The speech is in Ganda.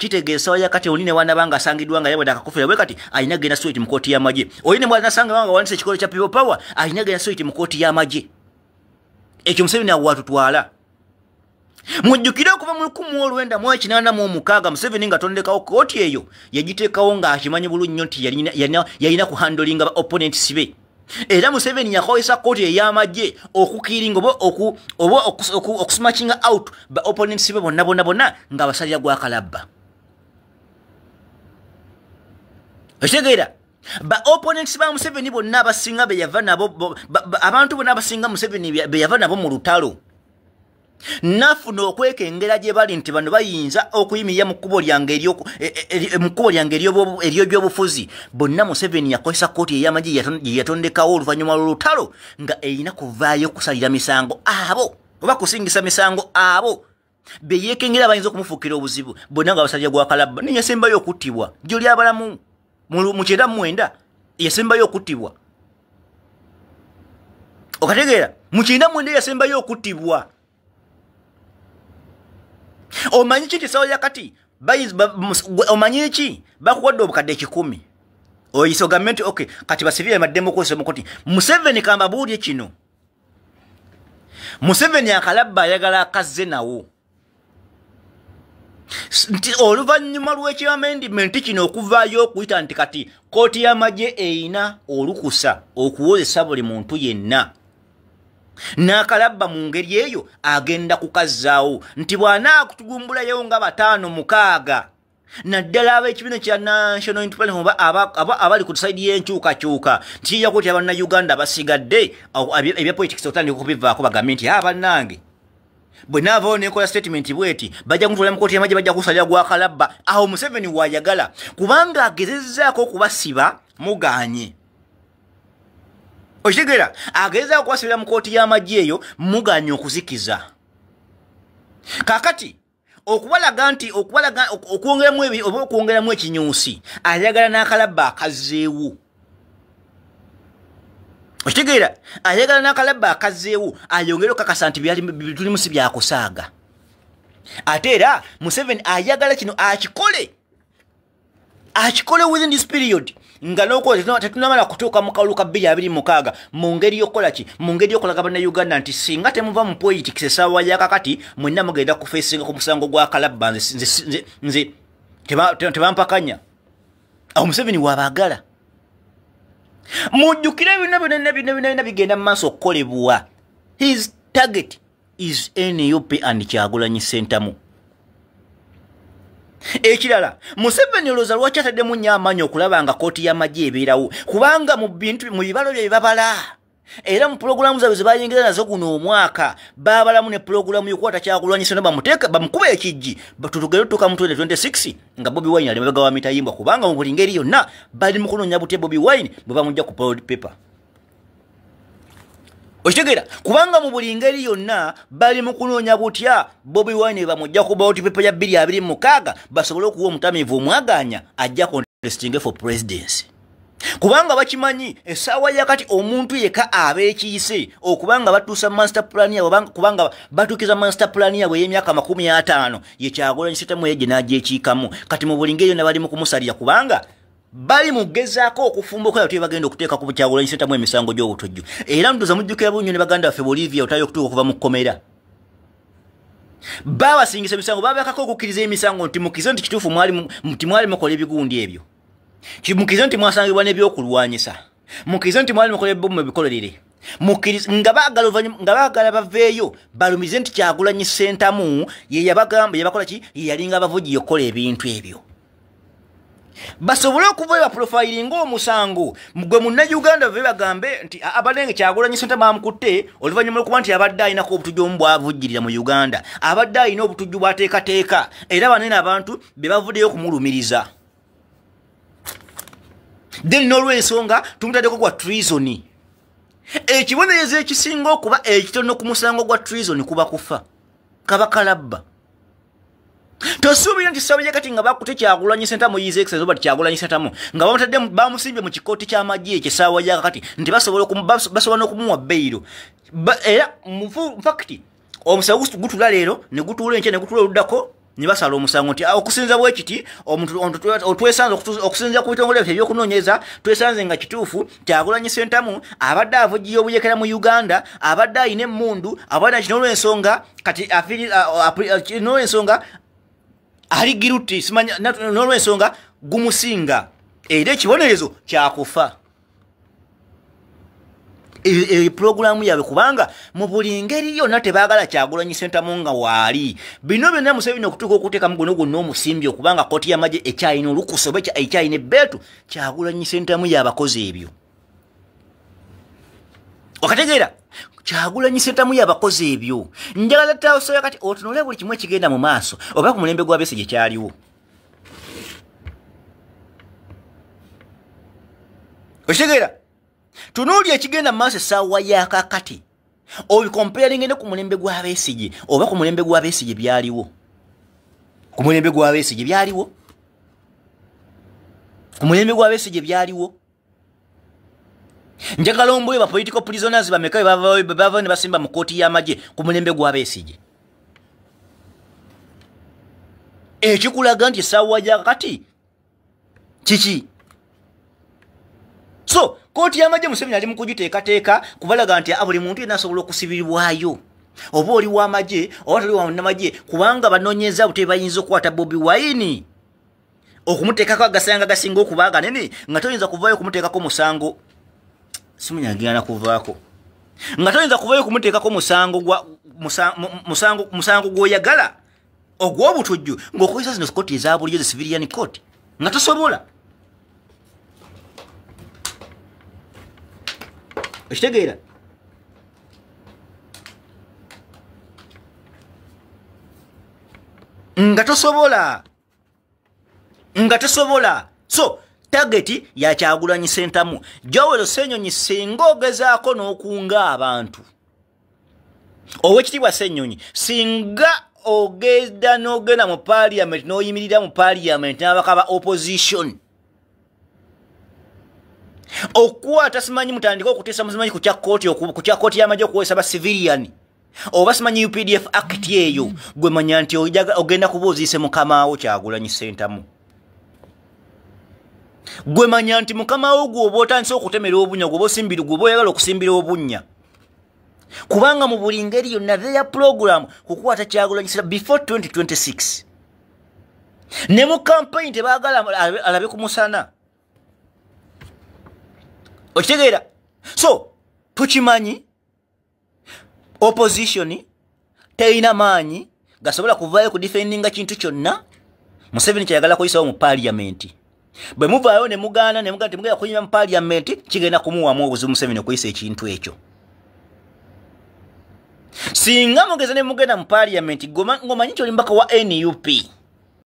kitegeeza ya kati oline wana banga asangidwa nga yabwe akakufira bwe kati alina genda straight mu kooti y'amagye oline mwana asanga banga wanise ekikolo kya people power alina genda straight mu kooti y'amagye ekyo Museveni awatutwala mujjukire okuva mu 1986 Museveni nga tondekawo kooti eyo yagiteekawo ng'akimanyi bulungi nnyo nti yalina ku handlinga ba opponents be era Museveni yakozesa kooti ey'amagye okukiringa oba okusmatching out ba opponents be bonna nga basalira gwa kalabba ekitegeera ba opponents ba Museveni bonna abasinga be yava nabo abantu bonna abasinga Museveni be yava nabo mu lutalo nafuna okwekengera gye bali nti bano bayinza okuyimirira mu kkubo lyange ery'ebyobufuzi bonna Museveni yakozesa kooti ey'amagye yatondekawo oluvannyuma lw'olutalo nga erina kuvaayo kusalira misango abo oba kusingisa misango abo be yeekengera bayinza okumufuukira obuzibu bonna nga basalira gwa kalabba naye yasembayo okuttibwa gy'oli abalamu mu 1999 yasembayo okuttibwa okategeera mu 1999 yasembayo okuttibwa omanyi ki tisawo yakati omanyi ki bakuwadde obukadde 10 oyiso gavumenti okay kati basivile maddembo kwese mukoti Museveni kamba buulye kino Museveni akalabba ayagala akazze nawo nti oluvannyuma lw'ekyamendimenti kino okuvaayo okuyita nti kati kooti y'amagye eyina olukusa okuwozesa buli muntu yenna n'akalabba mu ngeri eyo agenda kukazzaawo nti bw'anaakutugumbulayo nga 5-6 naddala ab'ekibiina kya National Independence abali ku saidi y'enkyukakyuka ntikijja kuti abannayuganda basigadde ebya politics otandika okubivaako bagambye nti bannange bwe naavawo nekola statement bweti bajja kumutwala mu kooti y'amagye bajja kusalira gwa kalabba awo Museveni waayagala kubanga agezezzaako okubasiba muganye okitegeera agezaako kubasibira mu kooti y'amagye eyo muganye okuzikiza kaakati okubalaga nti okwongeramu ekinyuusi ayagala n'akalabba akazzeewo okitegeera ayagala n'akalabba akazzeewo ayongere okakasa nti tulimu si byakusaaga ate era Museveni ayagala kino akikole within this period nga nokola tetunamala kutuuka mu kalulu ka 2026 mu ngeri y'okukola ki mu ngeri y'okulaga bannayuganda nti singa temuva mu politics essaawa yakakati mwenna mugenda kufeesinga ku musango gwa kalabba nze tebampakanya awo Museveni wabaagala mujjukire byonna bigenda mu maaso okukolebwa his target is NUP and Kyagulanyi Ssentamu ekirala Museveni olowooza lwaki ataddemu nnyo amaanyi okulaba nga kooti y'amagye ebeerawo kubanga mu bibalo bye babala era mu pulogulaamu zaabwe ze bayingira nazo guno omwaka baabalamu ne pulogulaamu y'okukwata Kyagulanyi Ssentamu bamukuba ekijji tutugere tutuuka mu 2026 nga Bobi Wine ali mabega wa mitayimbwa kubanga mu buli ngeri yonna bali mu kunoonya butya Bobi Wine bwe bamujja ku ballot paper okitegeera kubanga mu buli ngeri yonna bali mu kunoonya butya Bobi Wine bamujja ku ballot paper ya 2026 basobole okuwa omutamiivu omwaganya ajja contesting for presidency kubanga bakimanyi essaawa yakati omuntu yeka abeekiyise okubanga batuusa master plan yabwe kubanga batuukiza master plan yabwe ey'emyaka 50 ye Kyagulanyi Ssentamu ye ginaagy'ekiikamu kati mu buli ngeri yonna bali mu kumusalira kubanga bali mugezaako okufumba okola tuye bagenda okuteeka ku Kyagulanyi Ssentamu emisango gy'obutujju era ntuza mujjukira bunyo ne baganda baffe Bolivia otayo okutuuka okuva mu kkomera babasingisa emisango babakako okukkiriza emisango nti mukize nti kituufu mwali mukola ebigundi ebyo mukize nti mwasangibwa n'ebyokulwanyisa mukize nti mwali mukola ebbomu ebikololere nga baagala baveeyo balumize nti Kyagulanyi Ssentamu ye yabakola ki ye yalinga abavugi okukola ebintu ebyo basobole okuva baprofiling ng'omusango gwe munnayuganda bave bagambe nti abadde Kyagulanyi Ssentamu amukutte oluvannyuma lw'okuba nti abadde alinako obutujju omu bwavujjirira mu Uganda abadde alina obutujju bwateekateeka era banene abantu be bavuddeyo okumulumiriza then n'olw'ensonga tumutaddeko gwa treason ekibonerezo ekisinga okuba ekitono ku musango gwa treason kuba kufa kaba kalabba tosuubira nti ssaawa kati nga bakutte Kyagulanyi Ssentamu yize exercise oba Kyagulanyi Ssentamu nga bamutadde bamusimbye mu kikooti ky'amagye ekyo essaawa yakati nti basobola n'okumuwa beyiro era mu fact omusawo gutula leero ne gutuula enkya ne gutuula oluddako nibasala omusango nti okusinza bwekiti omuntu otwesanze okusinza ku bitongole bye byokunoonyeza twesanze nga kituufu Kyagulanyi Ssentamu abadde avugiye obuyekera mu Uganda abadde ayina emmundu abadde kino olw'ensonga kati n'olw'ensonga ali giruti simanya n'olw'ensonga gumusinga era ekibonerezo kyakufa programu yabe kubanga mu buli ngeri yonna tebaagala Kyagulanyi Ssentamu nga waali bino byonna Museveni okutuuka okuteeka mugono gwonna omusimbi okubanga kkooti y'amagye ekyayina olukusa oba ekyayina ebbeetu Kyagulanyi Ssentamu yabakozi ebyo okategeera Kyagulanyi Ssentamu yabakozi ebyo njagala tasobola kati otunule buli kimu ekigenda mu maaso oba ku mulembe gwa Besigye kyaliwo okitegeera tunuulya ekigenda mu maaso essaawa ya kakati obikomparing ne ku mulembe gwa Besigye oba ku mulembe gwa Besigye byaliwo ku mulembe gwa Besigye byaliwo ku mulembe gwa Besigye byaliwo njagala omboye ba political prisoners bameka bava ne basimba mu kkooti y'amagye ku mulembe gwa Besigye ekikulaga nti essaawa ya kakati kiki so kkooti y'amagye Museveni ali mu kugiteekateeka kubalaga nti buli muntu yenna asobola okusibirwayo oba oli w'amagye oba toli w'amagye kubanga banoonyeza butebi bayinza okukwata Bobi Wine okumuteekako agasanga gasinga okuba aganene nga toyinza kuvaayo okumuteekako musango simunyagirana kuvaako nga toyinza kuvaayo okumuteekako musango gw'oyagala ogw'obutujju ng'okozesa zino kkooti eza bulijjo zi civilian court nga tosobola okitegeera nga tosobola so target ya Kyagulanyi Ssentamu Joel Ssenyonyi singa ogezaako n'okunga abantu ow'ekitiibwa Ssenyonyi singa n'ogenda mu parliament n'oyimirira mu parliament n'abaka ba opposition okukwata simanyi mutandika okuteesa musimanyi ku kya kkooti y'amagye okukozesa ba civilian oba simanyi UPDF act eyo gwe manya nti ogenda kuba oziise mukamaawo Kyagulanyi Ssentamu gwe manya nti mukamaawo gwe oba otandise okutemera obunnya gwe oba oyagala okusimbira obunnya kubanga mu buli ngeri yonna theya program kukwata Kyagulanyi Ssentamu before 2026 ne mu campaign tebaagala alabe ku musana okitegeera so tukimanyi opposition teina maanyi gasobola kuvaayo ku defendinga kintu kyonna Museveni kyayagala kuyisawo mu parliament bwe muvaayo ne mugaana temugenda kunyuma mu parliament kigenda kumuwamu obuzibu Museveni okuyisa ekintu ekyo singa mugeza ne mugenda mu parliament ngomanyi kyoli mbaka wa NUP